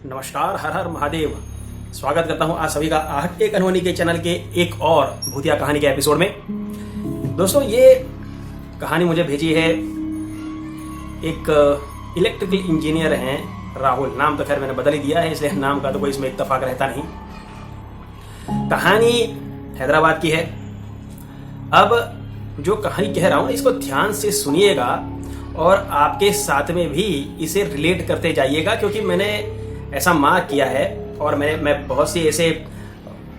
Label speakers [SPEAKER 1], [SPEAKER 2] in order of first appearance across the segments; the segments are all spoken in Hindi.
[SPEAKER 1] नमस्कार, हर हर महादेव। स्वागत करता हूं आप सभी का आहट एक अनहोनी के चैनल के एक और भूतिया कहानी के एपिसोड में। दोस्तों, ये कहानी मुझे भेजी है एक इलेक्ट्रिकल इंजीनियर हैं राहुल। नाम तो खैर मैंने बदल ही दिया है, इसलिए नाम का तो कोई इसमें इत्तेफाक रहता नहीं। कहानी हैदराबाद की है। अब जो कहानी कह रहा हूं इसको ध्यान से सुनिएगा और आपके साथ में भी इसे रिलेट करते जाइएगा, क्योंकि मैंने ऐसा मार्क किया है और मैं बहुत सी ऐसे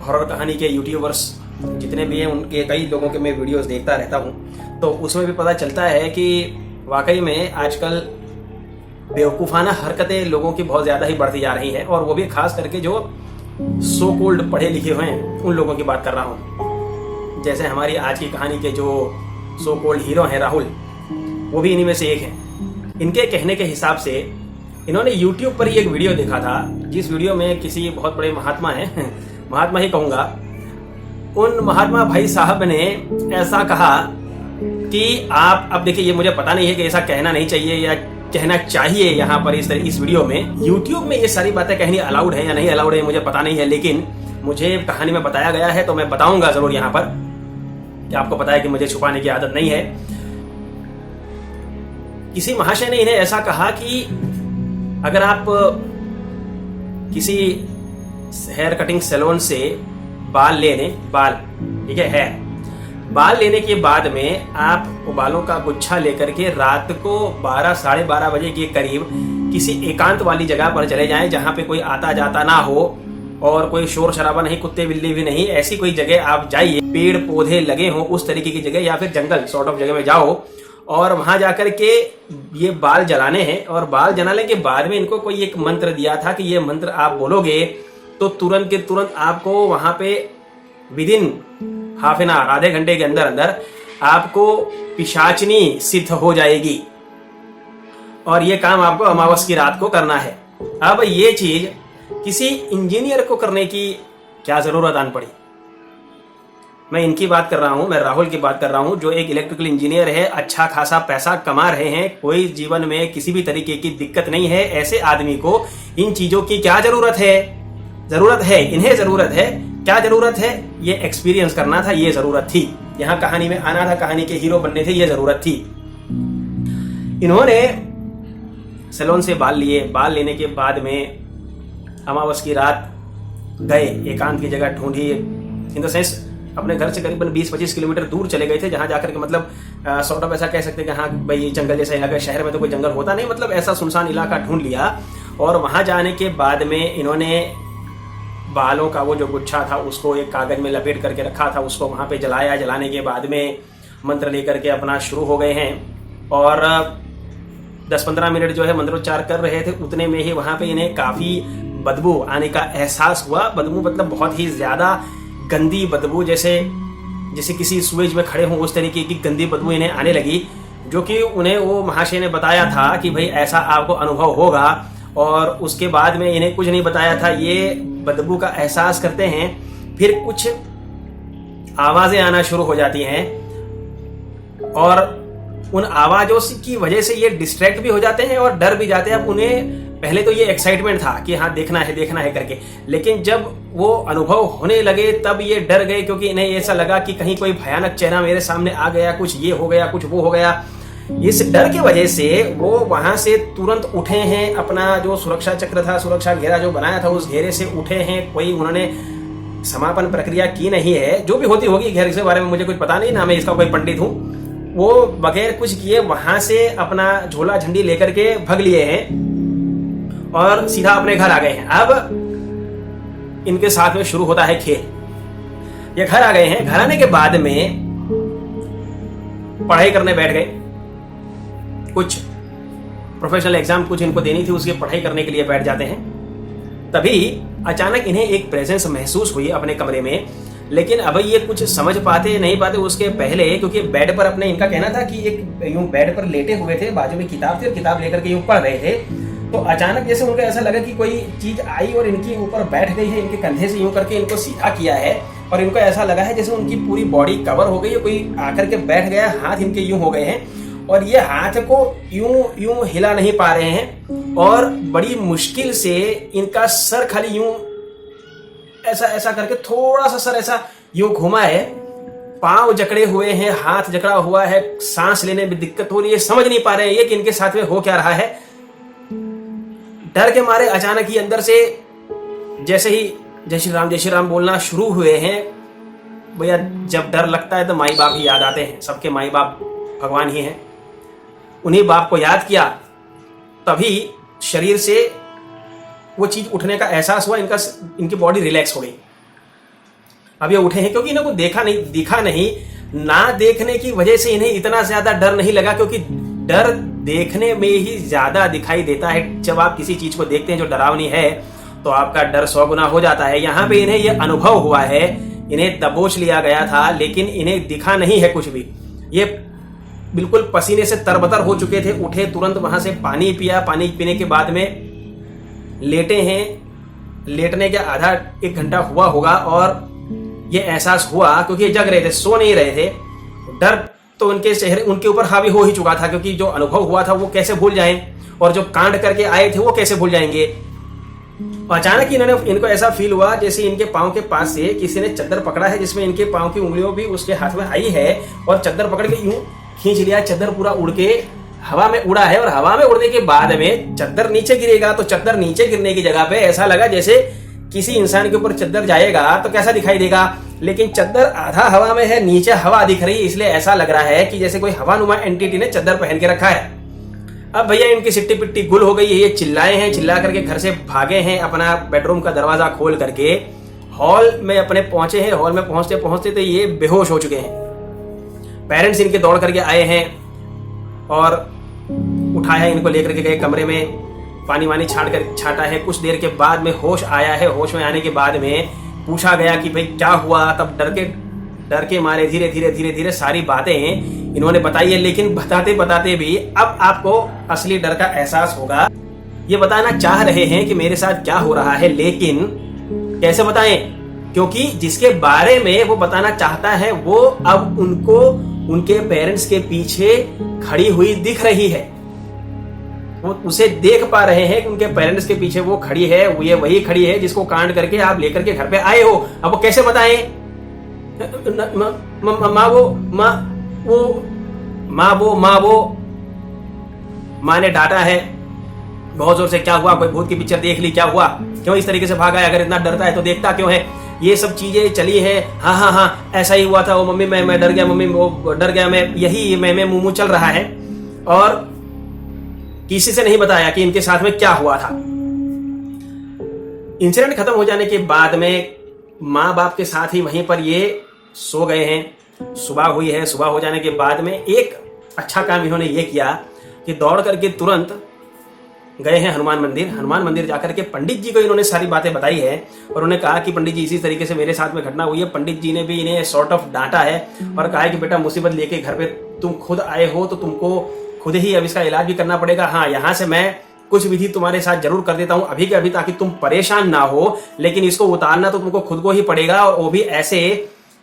[SPEAKER 1] हॉरर कहानी के यूट्यूबर्स जितने भी हैं उनके कई लोगों के मैं वीडियोस देखता रहता हूं, तो उसमें भी पता चलता है कि वाकई में आजकल बेवकूफ़ाना हरकतें लोगों की बहुत ज़्यादा ही बढ़ती जा रही हैं, और वो भी खास करके जो सो कोल्ड पढ़े लिखे हुए हैं उन लोगों की बात कर रहा हूँ। जैसे हमारी आज की कहानी के जो सो कोल्ड हीरो हैं राहुल, वो भी इन्हीं में से एक हैं। इनके कहने के हिसाब से इन्होंने YouTube पर ही एक वीडियो देखा था, जिस वीडियो में किसी बहुत बड़े महात्मा हैं, महात्मा ही कहूँगा, उन महात्मा भाई साहब ने ऐसा कहा कि आप, अब देखिए ये मुझे पता नहीं है कि ऐसा कहना नहीं चाहिए या कहना चाहिए यहाँ पर इस वीडियो में। YouTube में ये सारी बातें कहनी अलाउड है या नहीं अलाउड है मुझे पता नहीं है, लेकिन मुझे कहानी में बताया गया है तो मैं बताऊंगा ज़रूर यहाँ पर, कि आपको पता है कि मुझे छुपाने की आदत नहीं है। किसी महाशय ने इन्हें ऐसा कहा कि अगर आप किसी हेयर कटिंग सैलून से बाल ठीक है, बाल लेने के बाद में आप बालों का गुच्छा लेकर के रात को 12 साढ़े 12 बजे के करीब किसी एकांत वाली जगह पर चले जाएं, जहां पे कोई आता जाता ना हो और कोई शोर शराबा नहीं, कुत्ते बिल्ली भी नहीं। ऐसी कोई जगह आप जाइए, पेड़ पौधे लगे हों उस तरीके की जगह, या फिर जंगल सॉर्ट ऑफ जगह में जाओ और वहां जाकर के ये बाल जलाने हैं। और बाल जलाने के बाद में इनको कोई एक मंत्र दिया था कि ये मंत्र आप बोलोगे तो तुरंत के तुरंत आपको वहां पे विदिन हाफ एन आवर, आधे घंटे के अंदर अंदर आपको पिशाचनी सिद्ध हो जाएगी, और ये काम आपको अमावस की रात को करना है। अब ये चीज किसी इंजीनियर को करने की क्या जरूरत आन पड़ी? मैं इनकी बात कर रहा हूं, मैं राहुल की बात कर रहा हूं, जो एक इलेक्ट्रिकल इंजीनियर है, अच्छा खासा पैसा कमा रहे हैं, कोई जीवन में किसी भी तरीके की दिक्कत नहीं है। ऐसे आदमी को इन चीजों की क्या जरूरत है? जरूरत है, इन्हें जरूरत है। क्या जरूरत है? ये एक्सपीरियंस करना था, ये जरूरत थी। यहां कहानी में आना था, कहानी के हीरो बनने थे, ये जरूरत थी। इन्होंने सैलून से बाल लिए, बाल लेने के बाद में अमावस की रात गए, एकांत की जगह ढूंढी, इन द सेंस अपने घर से करीबन 20-25 किलोमीटर दूर चले गए थे, जहां जाकर के मतलब सॉर्ट ऑफ ऐसा कह सकते हैं कि हाँ भाई जंगल जैसा इलाका, शहर में तो कोई जंगल होता नहीं, मतलब ऐसा सुनसान इलाका ढूंढ लिया। और वहां जाने के बाद में इन्होंने बालों का वो जो गुच्छा था उसको एक कागज में लपेट करके रखा था, उसको वहां पे जलाया। जलाने के बाद में मंत्र लेकर के अपना शुरू हो गए हैं, और 10-15 मिनट जो है मंत्रोच्चार कर रहे थे, उतने में ही वहां पे इन्हें काफी बदबू आने का एहसास हुआ। बदबू मतलब बहुत ही ज्यादा गंदी बदबू, जैसे किसी सुएज में खड़े हों उस तरीके की गंदी बदबू इन्हें आने लगी, जो कि उन्हें वो महाशय ने बताया था कि भाई ऐसा आपको अनुभव होगा। और उसके बाद में इन्हें कुछ नहीं बताया था, ये बदबू का एहसास करते हैं, फिर कुछ आवाजें आना शुरू हो जाती हैं, और उन आवाजों की वजह से ये डिस्ट्रैक्ट भी हो जाते हैं और डर भी जाते हैं। अब उन्हें पहले तो ये एक्साइटमेंट था कि हाँ देखना है करके, लेकिन जब वो अनुभव होने लगे तब ये डर गए, क्योंकि इन्हें ऐसा लगा कि कहीं कोई भयानक चेहरा मेरे सामने आ गया, कुछ ये हो गया, कुछ वो हो गया। इस डर की वजह से वो वहां से तुरंत उठे हैं, अपना जो सुरक्षा चक्र था, सुरक्षा घेरा जो बनाया था, उस घेरे से उठे हैं। कोई उन्होंने समापन प्रक्रिया की नहीं है, जो भी होती होगी घेरे के बारे में मुझे कुछ पता नहीं, ना मैं इसका कोई पंडित हूँ। वो बगैर कुछ किए वहां से अपना झोला झंडी लेकर के भग लिए हैं और सीधा अपने घर आ गए हैं। अब इनके साथ में शुरू होता है खेल। ये घर आ गए हैं, घर आने के बाद में पढ़ाई करने बैठ गए। कुछ प्रोफेशनल एग्जाम कुछ इनको देनी थी, उसकी पढ़ाई करने के लिए बैठ जाते हैं। तभी अचानक इन्हें एक प्रेजेंस महसूस हुई अपने कमरे में, लेकिन अब ये कुछ समझ पाते नहीं पाते उसके पहले, क्योंकि बेड पर अपने, इनका कहना था कि एक यूं बेड पर लेटे हुए थे, बाजू में किताब थी और किताब लेकर के यूं पढ़ रहे थे। तो अचानक जैसे उनको ऐसा लगा कि कोई चीज आई और इनके ऊपर बैठ गई है, इनके कंधे से यूं करके इनको सीधा किया है, और इनको ऐसा लगा है जैसे उनकी पूरी बॉडी कवर हो गई है, कोई आकर के बैठ गया, हाथ इनके यूं हो गए हैं। और ये हाथ को यूं यूं हिला नहीं पा रहे हैं और बड़ी मुश्किल से इनका सर खाली यूं ऐसा ऐसा करके थोड़ा सा सर ऐसा यूं घुमा है, पांव जकड़े हुए हैं, हाथ जकड़ा हुआ है, सांस लेने में दिक्कत हो रही है, समझ नहीं पा रहे हैं ये कि इनके साथ में हो क्या रहा है। डर के मारे अचानक ही अंदर से जैसे ही जय श्री राम बोलना शुरू हुए हैं। भैया जब डर लगता है तो माई बाप ही याद आते हैं, सबके माई बाप भगवान ही हैं। उन्हीं बाप को याद किया, तभी शरीर से वो चीज उठने का एहसास हुआ, इनकी बॉडी रिलैक्स हो गई। अब ये उठे हैं क्योंकि इनको दिखा नहीं। ना देखने की वजह से इन्हें इतना ज्यादा डर नहीं लगा, क्योंकि डर देखने में ही ज्यादा दिखाई देता है। जब आप किसी चीज को देखते हैं जो डरावनी है तो आपका डर 100 गुना हो जाता है। यहाँ पे इन्हें यह अनुभव हुआ है, इन्हें दबोच लिया गया था, लेकिन इन्हें दिखा नहीं है कुछ भी। ये बिल्कुल पसीने से तरबतर हो चुके थे। उठे, तुरंत वहां से पानी पिया, पानी पीने के बाद में लेटे हैं। लेटने के आधा 1 घंटा हुआ होगा और ये एहसास हुआ, क्योंकि ये जग रहे थे, सो नहीं रहे थे। डर तो उनके ऊपर हावी हो ही चुका था, क्योंकि जो अनुभव हुआ था वो कैसे भूल जाएं, और जो कांड करके आए थे वो कैसे भूल जाएंगे। अचानक इनको ऐसा फील हुआ जैसे इनके पांव के पास से किसी ने चद्दर पकड़ा है, जिसमें इनके पांव की उंगलियों भी उसके हाथ में आई है, और चद्दर पकड़ के यूं खींच लिया। चद्दर पूरा उड़ के हवा में उड़ा है, और हवा में उड़ने के बाद में चद्दर नीचे गिरेगा, तो चद्दर नीचे गिरने की जगह पे ऐसा लगा जैसे किसी इंसान के ऊपर चद्दर जाएगा तो कैसा दिखाई देगा, लेकिन चद्दर आधा हवा में है, नीचे हवा दिख रही है, इसलिए ऐसा लग रहा है कि जैसे कोई हवानुमा एंटिटी ने चद्दर पहन के रखा है। अब भैया इनकी सिट्टी पिट्टी गुल हो गई है। ये चिल्लाए हैं, चिल्ला करके घर से भागे हैं, अपना बेडरूम का दरवाजा खोल करके हॉल में अपने पहुंचे हैं। हॉल में पहुंचते पहुंचते तो ये बेहोश हो चुके हैं। पेरेंट्स इनके दौड़ करके आए हैं और उठाया, इनको लेकर के गए कमरे में, पानी वानी छाटा है। कुछ देर के बाद में होश आया है। होश में आने के बाद में पूछा गया कि भाई क्या हुआ। तब डर के मारे धीरे धीरे सारी बातें इन्होंने बताई है, लेकिन बताते बताते भी अब आपको असली डर का एहसास होगा। ये बताना चाह रहे हैं कि मेरे साथ क्या हो रहा है, लेकिन कैसे बताएं, क्योंकि जिसके बारे में वो बताना चाहता है वो अब उनको उनके पेरेंट्स के पीछे खड़ी हुई दिख रही है। वो उसे देख पा रहे हैं कि उनके पेरेंट्स के पीछे वो खड़ी है, वो ये वही खड़ी है जिसको कांड करके आप लेकर के घर पे आए हो। अब वो कैसे बताएं? माँ ने डांटा है बहुत जोर से। क्या हुआ? कोई भूत की पिक्चर देख ली? क्या हुआ? क्यों इस तरीके से भागा है? अगर इतना डरता है तो देखता क्यों है? ये सब चीजें चली है। हाँ ऐसा ही हुआ था। वो मम्मी मैं डर गया, मम्मी वो डर गया, मैं यही मैं मुंह चल रहा है। और किसी से नहीं बताया कि इनके साथ में क्या हुआ था। इंसिडेंट खत्म हो जाने के बाद में माँ बाप के साथ ही वहीं पर ये सो गए हैं। सुबह हुई है। सुबह हो जाने के बाद में एक अच्छा काम इन्होंने ये किया कि दौड़ करके तुरंत गए हैं हनुमान मंदिर। हनुमान मंदिर जाकर के पंडित जी को इन्होंने सारी बातें बताई है और उन्होंने कहा कि पंडित जी इसी तरीके से मेरे साथ में घटना हुई है। पंडित जी ने भी इन्हें सॉर्ट ऑफ डांटा है और कहा है कि बेटा मुसीबत लेके घर पे तुम खुद आए हो तो तुमको खुद ही अब इसका इलाज भी करना पड़ेगा। हाँ, यहाँ से मैं कुछ विधि तुम्हारे साथ जरूर कर देता हूँ अभी के अभी, ताकि तुम परेशान ना हो, लेकिन इसको उतारना तो तुमको खुद को ही पड़ेगा। और वो भी ऐसे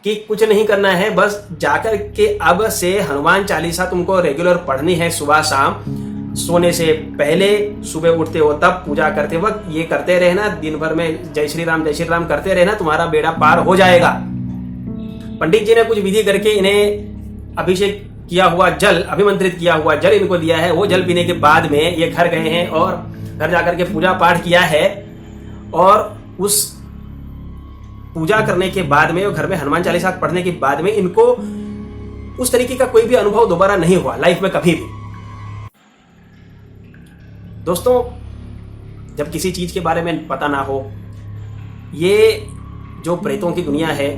[SPEAKER 1] कि कुछ नहीं करना है, बस जाकर के अब से हनुमान चालीसा तुमको रेगुलर पढ़नी है सुबह शाम। सोने से पहले, सुबह उठते हो तब, पूजा करते वक्त ये करते रहना। दिन भर में जय श्री राम करते रहना, तुम्हारा बेड़ा पार हो जाएगा। पंडित जी ने कुछ विधि करके इन्हें अभिषेक किया हुआ जल, अभिमंत्रित किया हुआ जल इनको दिया है। वो जल पीने के बाद में ये घर गए हैं और घर जाकर के पूजा पाठ किया है। और उस पूजा करने के बाद में, घर में हनुमान चालीसा पढ़ने के बाद में, इनको उस तरीके का कोई भी अनुभव दोबारा नहीं हुआ लाइफ में कभी भी। दोस्तों, जब किसी चीज के बारे में पता ना हो, ये जो प्रेतों की दुनिया है,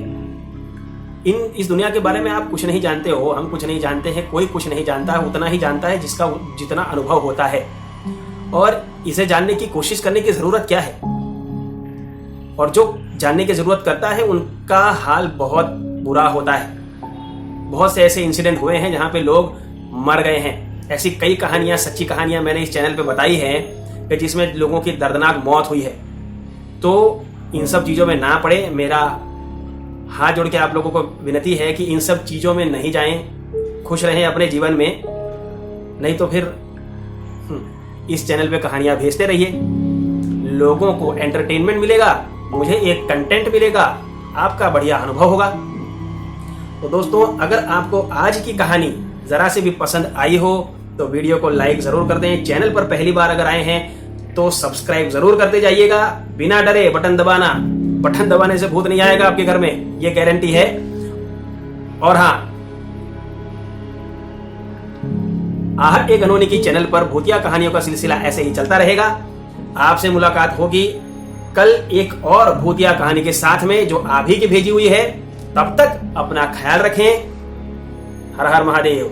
[SPEAKER 1] इस दुनिया के बारे में आप कुछ नहीं जानते हो, हम कुछ नहीं जानते हैं, कोई कुछ नहीं जानता है। उतना ही जानता है जिसका जितना अनुभव होता है। और इसे जानने की कोशिश करने की जरूरत क्या है? और जो जानने की जरूरत करता है उनका हाल बहुत बुरा होता है। बहुत से ऐसे इंसिडेंट हुए हैं जहां पे लोग मर गए हैं। ऐसी कई कहानियां, सच्ची कहानियां मैंने इस चैनल पे बताई हैं कि जिसमें लोगों की दर्दनाक मौत हुई है। तो इन सब चीजों में ना पड़े। मेरा हाथ जोड़ के आप लोगों को विनती है कि इन सब चीजों में नहीं जाएं। खुश रहें अपने जीवन में नहीं तो फिर इस चैनल पे कहानियां भेजते रहिए, लोगों को एंटरटेनमेंट मिलेगा, मुझे एक कंटेंट मिलेगा, आपका बढ़िया अनुभव होगा। तो दोस्तों, अगर आपको आज की कहानी जरा से भी पसंद आई हो तो वीडियो को लाइक जरूर कर दें। चैनल पर पहली बार अगर आए हैं तो सब्सक्राइब जरूर करते जाइएगा। बिना डरे बटन दबाना, बटन दबाने से भूत नहीं आएगा आपके घर में, ये गारंटी है। और हाँ, आहट एक अनोनी की चैनल पर भूतिया कहानियों का सिलसिला ऐसे ही चलता रहेगा। आपसे मुलाकात होगी कल एक और भूतिया कहानी के साथ में जो आप ही की भेजी हुई है। तब तक अपना ख्याल रखें। हर हर महादेव।